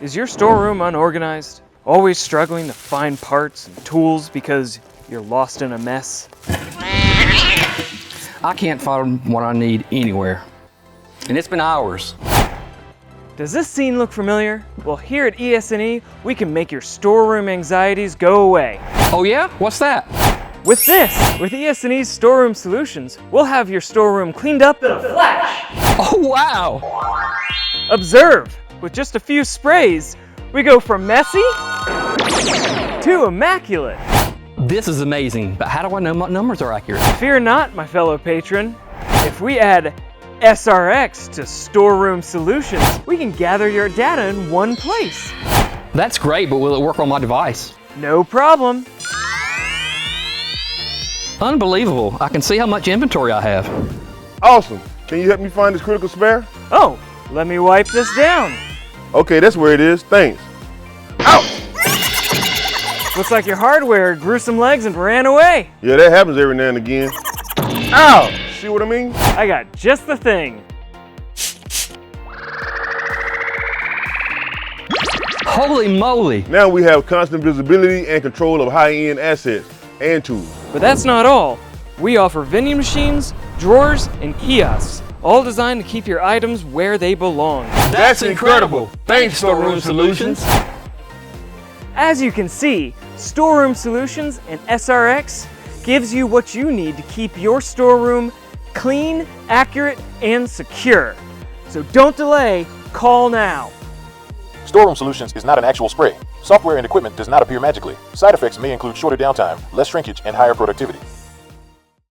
Is your storeroom unorganized? Always struggling to find parts and tools because you're lost in a mess? I can't find what I need anywhere. And it's been hours. Does this scene look familiar? Well, here at ES&E, we can make your storeroom anxieties go away. Oh yeah? What's that? With ES&E's Storeroom Solutions, we'll have your storeroom cleaned up in a flash. Oh wow! Observe! With just a few sprays, we go from messy to immaculate. This is amazing, but how do I know my numbers are accurate? Fear not, my fellow patron. If we add SRX to Storeroom Solutions, we can gather your data in one place. That's great, but will it work on my device? No problem. Unbelievable. I can see how much inventory I have. Awesome. Can you help me find this critical spare? Oh, let me wipe this down. Okay, that's where it is. Thanks. Ouch! Looks like your hardware grew some legs and ran away. Yeah, that happens every now and again. Ow! See what I mean? I got just the thing. Holy moly! Now we have constant visibility and control of high-end assets and tools. But that's not all. We offer vending machines, drawers, and kiosks, all designed to keep your items where they belong. That's incredible. Thanks, Storeroom Solutions. As you can see, Storeroom Solutions and SRX gives you what you need to keep your storeroom clean, accurate, and secure. So don't delay, call now. Storeroom Solutions is not an actual spray. Software and equipment does not appear magically. Side effects may include shorter downtime, less shrinkage, and higher productivity.